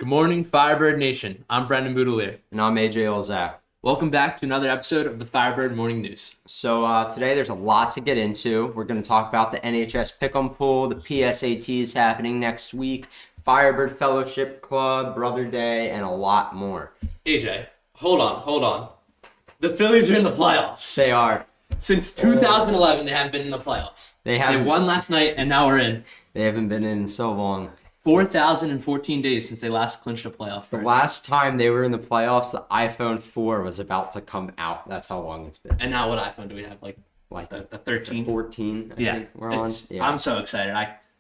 Good morning, Firebird Nation. I'm Brendan Boudelier. And I'm AJ Olzak. Welcome back to another episode of the Firebird Morning News. So today there's a lot to get into. We're going to talk about the NHS Pick'em Pool, the PSATs happening next week, Firebird Fellowship Club, Brother Day, and a lot more. AJ, hold on. The Phillies are in the playoffs. They are. Since 2011, they haven't been in the playoffs. They won last night, and now we're in. They haven't been in so long. 4,014 days since they last clinched a playoff. The last time they were in the playoffs, the iPhone 4 was about to come out. That's how long it's been. And now what iPhone do we have? Like the 13? 14, I think we're on. Yeah. I'm so excited.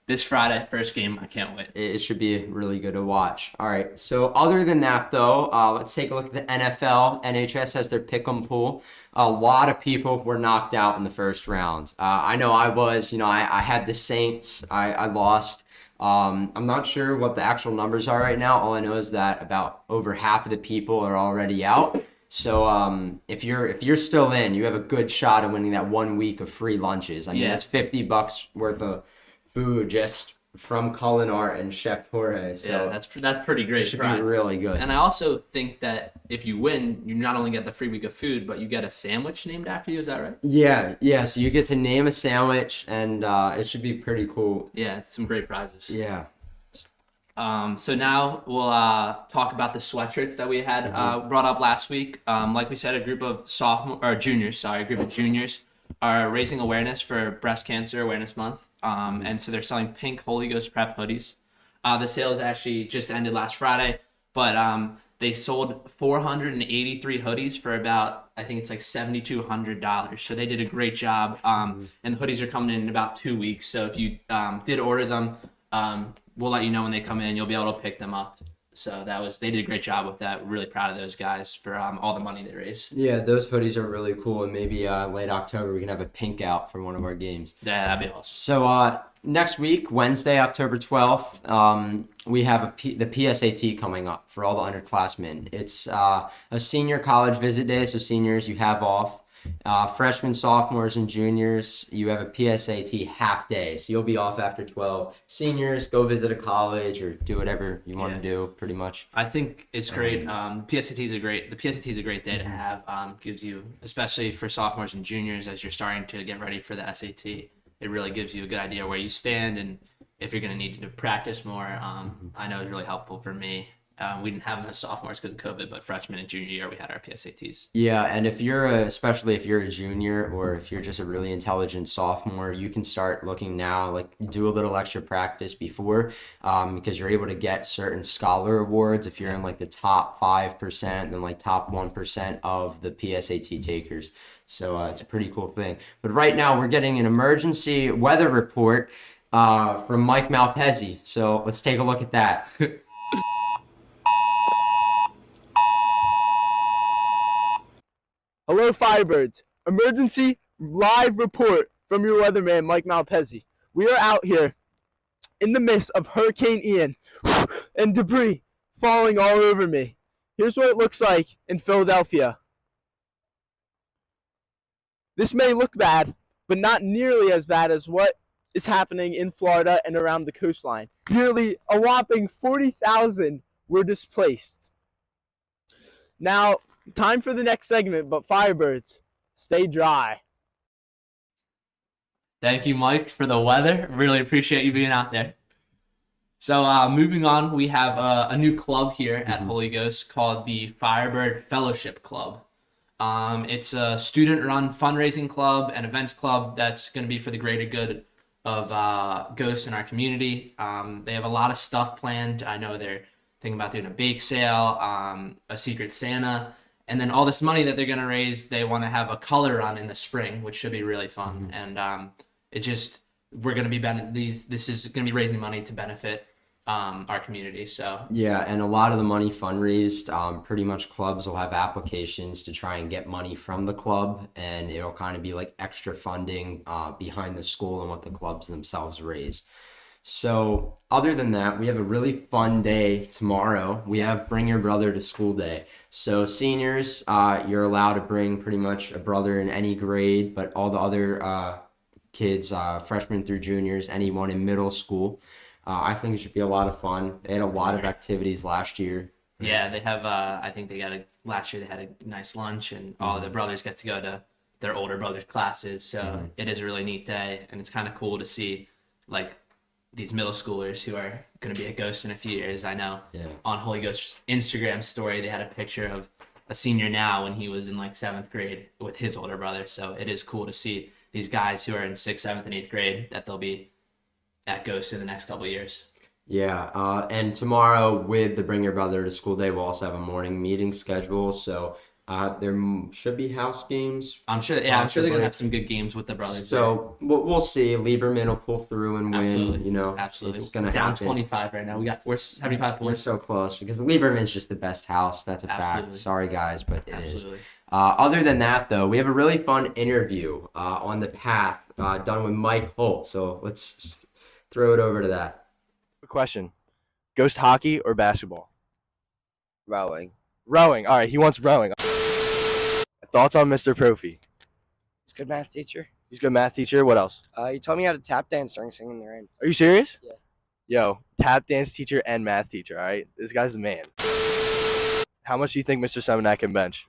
This Friday, first game, I can't wait. It should be really good to watch. All right, so other than that, though, let's take a look at the NFL. NHS has their Pick'em Pool. A lot of people were knocked out in the first round. I know I was. I had the Saints. I lost. I'm not sure what the actual numbers are right now. All I know is that about over half of the people are already out. So if you're still in, you have a good shot of winning that 1 week of free lunches. I mean, that's $50 worth of food just from Culinar and Chef Jorge. So yeah, that's pretty great. It should be really good. And I also think that if you win, you not only get the free week of food, but you get a sandwich named after you. Is that right? Yeah. So you get to name a sandwich, and it should be pretty cool. Yeah, it's some great prizes. Yeah. So now we'll talk about the sweatshirts that we had brought up last week. Like we said, a group of juniors are raising awareness for Breast Cancer Awareness Month. And so they're selling pink Holy Ghost Prep hoodies. The sales actually just ended last Friday, but they sold 483 hoodies for about, I think it's like $7,200. So they did a great job. And the hoodies are coming in about 2 weeks. So if you did order them, we'll let you know when they come in. You'll be able to pick them up. So they did a great job with that. Really proud of those guys for all the money they raised. Yeah, those hoodies are really cool, and maybe late October we can have a pink out for one of our games. Yeah, that'd be awesome. So next week, Wednesday, October 12th, we have the PSAT coming up for all the underclassmen. It's a senior college visit day, so seniors, you have off. Freshmen, sophomores, and juniors, you have a PSAT half day, so you'll be off after 12. Seniors, go visit a college or do whatever you want to do, pretty much. I think it's great. The PSAT is a great day to have. Gives you, especially for sophomores and juniors, as you're starting to get ready for the SAT, it really gives you a good idea where you stand and if you're going to need to practice more. I know it's really helpful for me. We didn't have them as sophomores because of COVID, but freshman and junior year, we had our PSATs. Yeah, and especially if you're a junior or if you're just a really intelligent sophomore, you can start looking now, like do a little extra practice before, because you're able to get certain scholar awards if you're in like the top 5% and like top 1% of the PSAT takers. So it's a pretty cool thing. But right now we're getting an emergency weather report from Mike Malpezzi. So let's take a look at that. Hello, Firebirds. Emergency live report from your weatherman, Mike Malpezzi. We are out here in the midst of Hurricane Ian and debris falling all over me. Here's what it looks like in Philadelphia. This may look bad, but not nearly as bad as what is happening in Florida and around the coastline. Nearly a whopping 40,000 were displaced. Now, time for the next segment, but Firebirds, stay dry. Thank you, Mike, for the weather. Really appreciate you being out there. So moving on, we have a new club here at Holy Ghost called the Firebird Fellowship Club. It's a student-run fundraising club and events club that's going to be for the greater good of ghosts in our community. They have a lot of stuff planned. I know they're thinking about doing a bake sale, a Secret Santa, and then all this money that they're going to raise, they want to have a color run in the spring, which should be really fun. And we're going to be this is going to be raising money to benefit our community. So yeah, and a lot of the money fundraised, pretty much clubs will have applications to try and get money from the club, and it'll kind of be like extra funding behind the school and what the clubs themselves raise. So other than that, we have a really fun day tomorrow. We have Bring Your Brother to School Day. So seniors, you're allowed to bring pretty much a brother in any grade, but all the other kids, freshmen through juniors, anyone in middle school, I think it should be a lot of fun. They had a lot of activities last year. Yeah, they have. I think last year they had a nice lunch, and all of the brothers get to go to their older brothers' classes. So it is a really neat day, and it's kind of cool to see like these middle schoolers who are going to be at Ghost in a few years. I know on Holy Ghost's Instagram story, they had a picture of a senior now when he was in like 7th grade with his older brother. So it is cool to see these guys who are in 6th, 7th, and 8th grade that they'll be at Ghost in the next couple of years. Yeah, and tomorrow with the Bring Your Brother to School Day, we'll also have a morning meeting schedule. So there should be house games. I'm sure. Yeah, I'm sure they're gonna have some good games with the brothers. So we'll see. Lieberman will pull through and win. Absolutely. You know, absolutely. It's gonna down happen. 25 right now. We're 75 points. We're so close because Lieberman's just the best house. That's a Absolutely. fact. Sorry guys, but it is. Absolutely. Other than that, though, we have a really fun interview on the path done with Mike Holt. So let's throw it over to that. Question: Ghost hockey or basketball? Rowing. Rowing. All right, he wants rowing. Thoughts on Mr. Profi? He's a good math teacher. He's a good math teacher. What else? He taught me how to tap dance during singing in the rain. Are you serious? Yeah. Yo, tap dance teacher and math teacher. All right, this guy's the man. How much do you think Mr. Semenak can bench?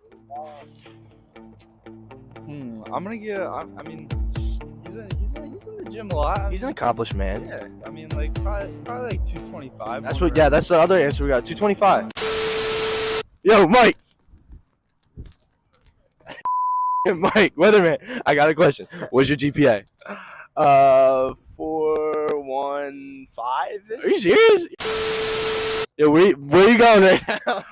I'm gonna give. I mean, he's in the gym a lot. He's an accomplished man. Yeah, I mean, like probably like 225. That's what. Yeah, that's the other answer we got. 225. Yo, Mike. Mike, weatherman. I got a question. What's your GPA? 415. Are you serious? Yo, where you going right now?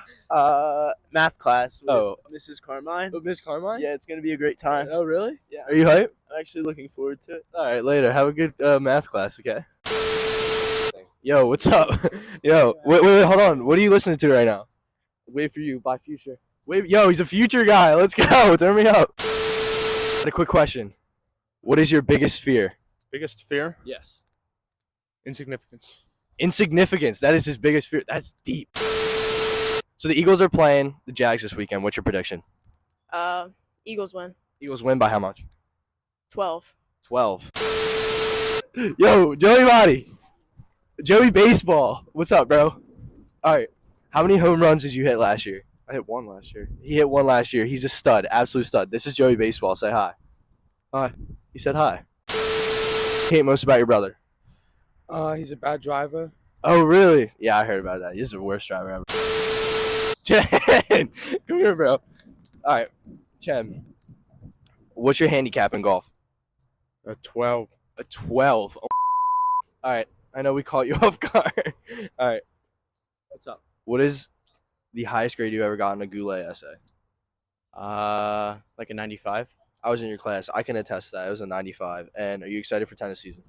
Math class. With Oh. Mrs. Carmine. Miss Carmine? Yeah, it's gonna be a great time. Oh, really? Yeah. Are you hyped? I'm actually looking forward to it. All right, later. Have a good math class, okay? Yo, what's up? Yo, wait, hold on. What are you listening to right now? Wait for you by Future. Wait, yo, he's a future guy. Let's go. Turn me up. Got a quick question. What is your biggest fear? Biggest fear? Yes. Insignificance. Insignificance. That is his biggest fear. That's deep. So the Eagles are playing the Jags this weekend. What's your prediction? Eagles win. Eagles win by how much? 12. 12. Yo, Joey Body. Joey Baseball. What's up, bro? All right. How many home runs did you hit last year? I hit one last year. He hit one last year. He's a stud. Absolute stud. This is Joey Baseball. Say hi. Hi. He said hi. Hate most about your brother. He's a bad driver. Oh, really? Yeah, I heard about that. He's the worst driver ever. Chen, come here, bro. All right, Chen. What's your handicap in golf? A 12. A 12. Oh, all right, I know we caught you off guard. All right, what's up? What is the highest grade you ever got in a Goulet essay? Like a 95. I was in your class. I can attest to that. It was a 95. And are you excited for tennis season?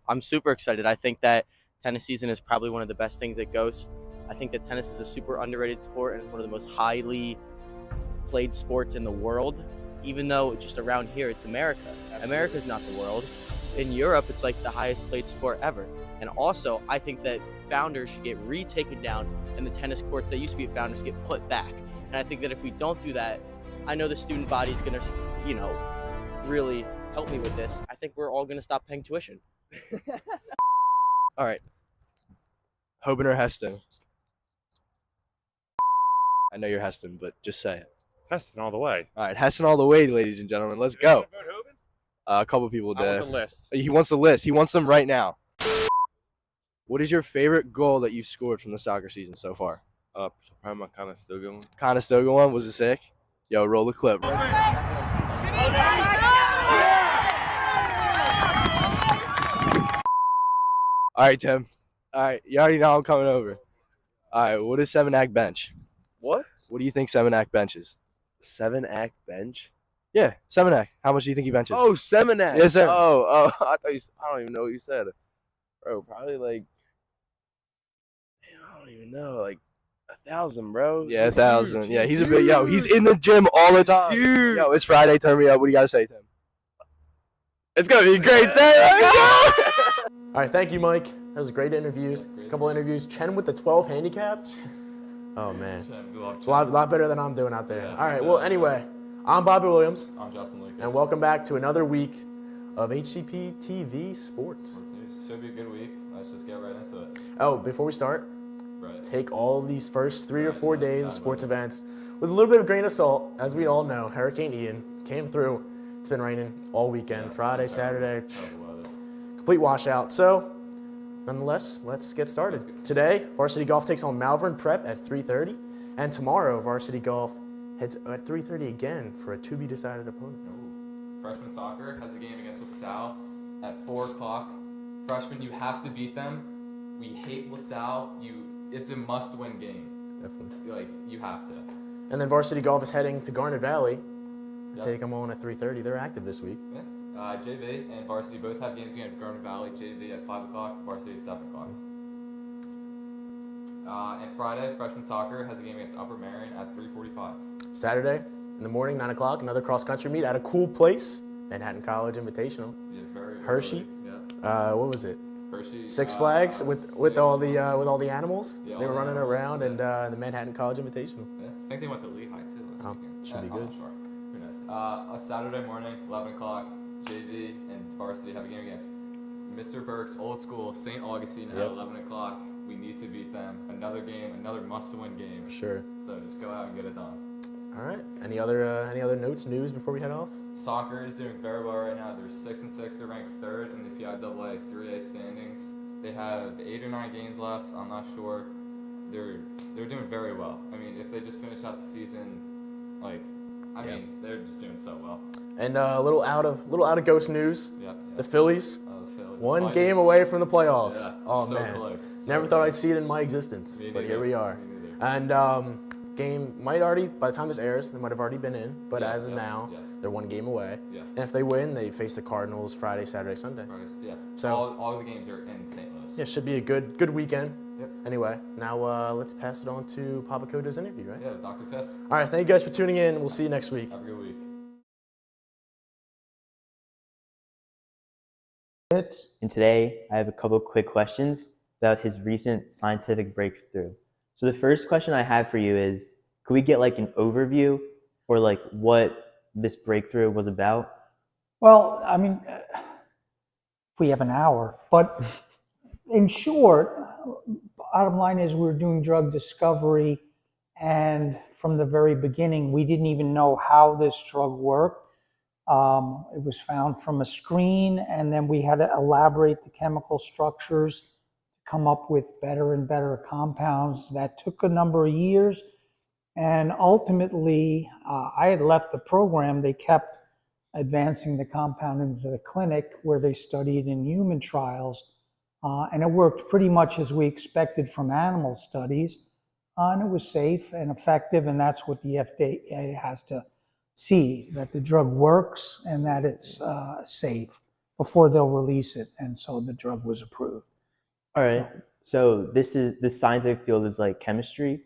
I'm super excited. I think that tennis season is probably one of the best things at Ghost. I think that tennis is a super underrated sport and it's one of the most highly played sports in the world. Even though just around here, it's America. Absolutely. America's not the world. In Europe, it's like the highest played sport ever. And also, I think that Founders should get retaken down and the tennis courts that used to be at Founders get put back. And I think that if we don't do that, I know the student body is going to, really help me with this. I think we're all going to stop paying tuition. All right. Hoban or Heston? I know you're Heston, but just say it. Heston all the way. All right, Heston all the way, ladies and gentlemen. Let's go. A couple people did. list. He wants the list. He wants them right now. What is your favorite goal that you've scored from the soccer season so far? Probably my kind of still going. Conestoga one? Was it sick? Yo, roll the clip. All right, Tim. All right, you already know I'm coming over. All right, what is 7-act bench? What? What do you think 7-act benches? 7-act bench? Yeah, 7-act. How much do you think he benches? Oh, Seminac. Yes, sir. Oh, I thought I don't even know what you said. Bro, probably like, I don't even know, like 1,000, bro. Yeah, 1,000. Yeah, he's a big, yo, he's in the gym all the time. Huge. Yo, it's Friday. Turn me up. What do you got to say, Tim? It's going to be a great day. All right, thank you, Mike. That was a great interviews. A couple interviews. Chen with the 12 handicapped. Oh, man. It's a lot better than I'm doing out there. All right, well, anyway, I'm Bobby Williams. I'm Justin Lucas. And welcome back to another week of HCP TV Sports. Should be a good week. let's just get right into it. Oh, before we start, Right. take all these first 3 or 4 days of sports events with a little bit of grain of salt. As we all know, Hurricane Ian came through. It's been raining all weekend, Yeah, Friday, it's been Saturday, terrible weather. complete washout. So, nonetheless, let's get started. Today, varsity golf takes on Malvern Prep at 3:30, and tomorrow, varsity golf heads at 3:30 again for a to-be-decided opponent. Ooh. Freshman soccer has a game against LaSalle at 4 o'clock. Freshmen, you have to beat them. We hate LaSalle. It's a must-win game. Definitely. Like, you have to. And then varsity golf is heading to Garnet Valley to Yep. take them on at 3:30. They're active this week. Yeah. JV and varsity both have games against Garden Valley. JV at 5 o'clock, varsity at 7 o'clock. And Friday, freshman soccer has a game against Upper Marion at 3:45. Saturday in the morning, 9 o'clock, another cross-country meet at a cool place, Manhattan College Invitational. Yeah, very Hershey? early. Yeah. What was it? Hershey. Six Flags with all the animals. Yeah, They were all the running animals, around, yeah. and the Manhattan College Invitational. Yeah. I think they went to Lehigh too last Oh, weekend. should be I'm good. not sure. Who knows? A Saturday morning, 11 o'clock, JV and varsity have a game against Mr. Burke's old school, St. Augustine Yep. at 11 o'clock. We need to beat them. Another game, another must-win game. For sure. So just go out and get it done. All right. Any other notes, news before we head off? Soccer is doing very well right now. They're 6-6. They're ranked third in the PIAA 3A standings. They have 8 or 9 games left. I'm not sure. They're doing very well. I mean, if they just finish out the season, they're just doing so well. And a little out of ghost news. Yep. The Phillies, The Phillies. one Vikings. game away from the playoffs. Yeah, Oh so man, close. So never thought close. I'd see it in my existence, Me but neither. here we are. Me neither. And game might already, by the time this airs, they might have already been in. But Yeah, as of yeah, now, yeah. they're one game away. Yeah. And if they win, they face the Cardinals Friday, Saturday, Sunday. Yeah. So- all the games are in St. Louis. Yeah, should be a good weekend. Yep. Anyway, now let's pass it on to Papa Kojo's interview, right? Yeah, Dr. Pitts. All right, thank you guys for tuning in. We'll see you next week. Have a good week. And today I have a couple quick questions about his recent scientific breakthrough. So the first question I have for you is, could we get like an overview or like what this breakthrough was about? Well, I mean, we have an hour, but in short, bottom line is we're doing drug discovery, and from the very beginning, we didn't even know how this drug worked. It was found from a screen, and then we had to elaborate the chemical structures to come up with better and better compounds. That took a number of years, and ultimately, I had left the program. They kept advancing the compound into the clinic where they studied in human trials, and it worked pretty much as we expected from animal studies, and it was safe and effective, and that's what the FDA has to see, that the drug works and that it's safe before they'll release it, and so the drug was approved. All right. So this scientific field is like chemistry.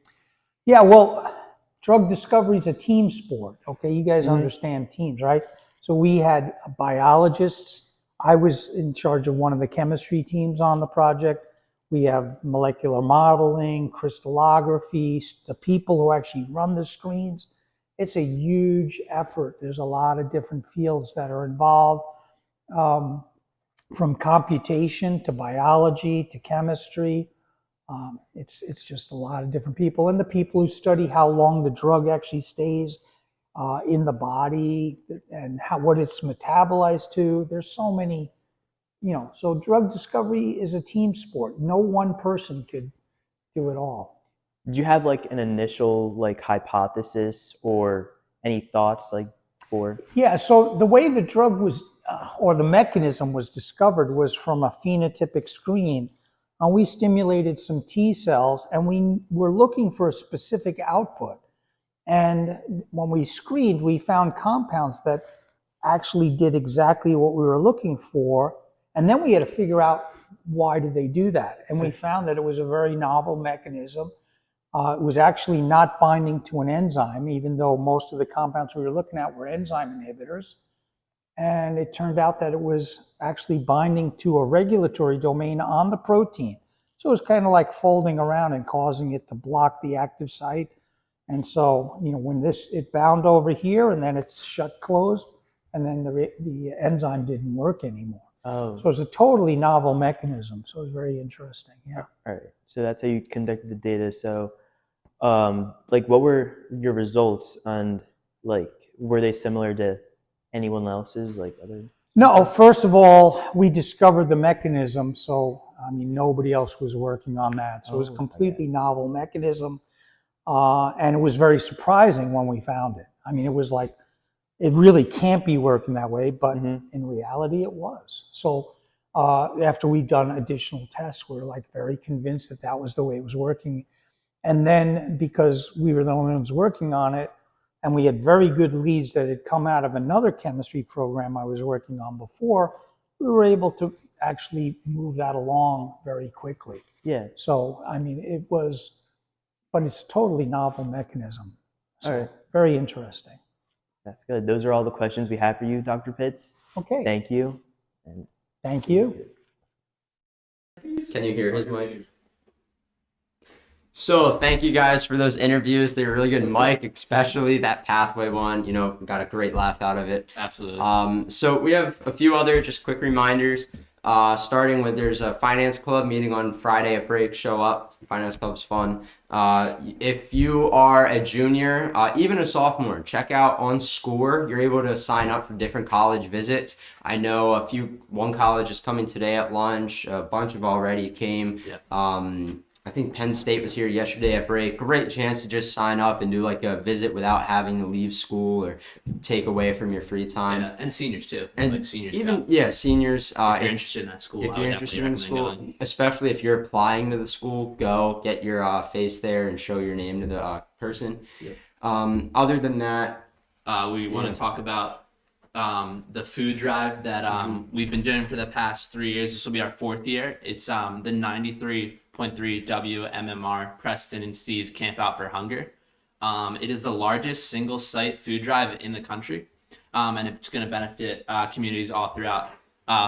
Yeah, well, drug discovery is a team sport. Okay, you guys understand teams, right? So we had biologists. I was in charge of one of the chemistry teams on the project. We have molecular modeling, crystallography, the people who actually run the screens. It's a huge effort. There's a lot of different fields that are involved, from computation to biology to chemistry. It's just a lot of different people, and the people who study how long the drug actually stays in the body and what it's metabolized to. There's so many, so drug discovery is a team sport. No one person could do it all. Did you have like an initial like hypothesis or any thoughts like for? Yeah, so the way the drug was, or the mechanism was discovered was from a phenotypic screen. And we stimulated some T cells, and we were looking for a specific output. And when we screened, we found compounds that actually did exactly what we were looking for. And then we had to figure out, why did they do that? And we found that it was a very novel mechanism. It was actually not binding to an enzyme, even though most of the compounds we were looking at were enzyme inhibitors. And it turned out that it was actually binding to a regulatory domain on the protein. So it was kind of like folding around and causing it to block the active site. And so, when it bound over here and then it's shut closed, and then the enzyme didn't work anymore. Oh, So it's a totally novel mechanism. So it's very interesting. Yeah. all right. So that's how you conducted the data. So, like, what were your results, and like, were they similar to anyone else's, like other? No, first of all, we discovered the mechanism. So, I mean, nobody else was working on that. So it was a Oh, completely novel mechanism. And it was very surprising when we found it. I mean, it was like, it really can't be working that way, but in reality it was. So after we'd done additional tests, we were like very convinced that that was the way it was working. And then because we were the only ones working on it, and we had very good leads that had come out of another chemistry program I was working on before, we were able to actually move that along very quickly. Yeah. So, I mean, it was, but it's a totally novel mechanism. So All right. very interesting. That's good. Those are all the questions we have for you, Dr. Pitts. Okay. Thank you. And Thank you. Can you hear his mic? So thank you guys for those interviews. They were really good. Mike, especially that pathway one, you know, got a great laugh out of it. Absolutely. So we have a few other just quick reminders. Starting with, there's a finance club meeting on Friday at break. Show up. Finance club's fun. If you are a junior, even a sophomore, check out on Score. You're able to sign up for different college visits. I know one college is coming today at lunch. A bunch have already came. Yeah. I think Penn State was here yesterday at break. Great chance to just sign up and do like a visit without having to leave school or take away from your free time. Yeah, and seniors too. And like seniors. even seniors. If you're interested in that school, if you're interested in the school, especially if you're applying to the school, go get your face there and show your name to the person. Yep. Other than that, we want to talk about the food drive that we've been doing for the past 3 years. This will be our 4th year. It's the 93.3 WMMR Preston and Steve's Camp Out for Hunger. It is the largest single site food drive in the country, and it's going to benefit communities all throughout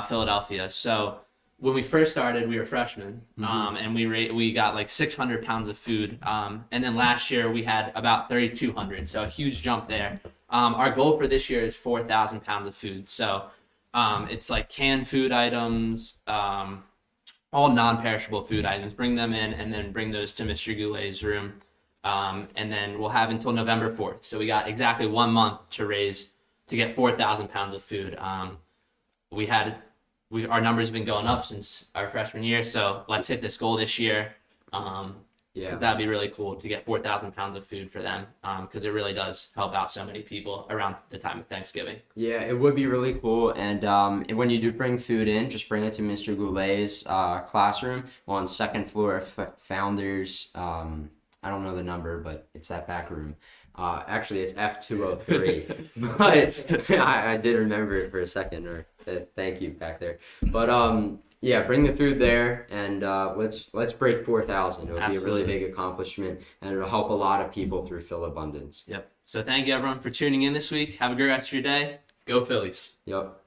Philadelphia. So when we first started, we were freshmen, and we got like 600 pounds of food, and then last year we had about 3,200, so a huge jump there. Our goal for this year is 4,000 pounds of food. So it's like canned food items, all non-perishable food items. Bring them in and then bring those to Mr. Goulet's room. And then we'll have until November 4th. So we got exactly 1 month to get 4,000 pounds of food. Our numbers have been going up since our freshman year. So let's hit this goal this year. Because that'd be really cool to get 4,000 pounds of food for them, because it really does help out so many people around the time of Thanksgiving. Yeah, it would be really cool. And when you do bring food in, just bring it to Mr. Goulet's classroom on second floor of Founders. I don't know the number, but it's that back room. Actually, it's F203. But I did remember it for a second. Thank you back there. But yeah, bring the food there, and let's break 4,000. It would be a really big accomplishment, and it'll help a lot of people through Phil Abundance. Yep. So thank you, everyone, for tuning in this week. Have a great rest of your day. Go Phillies. Yep.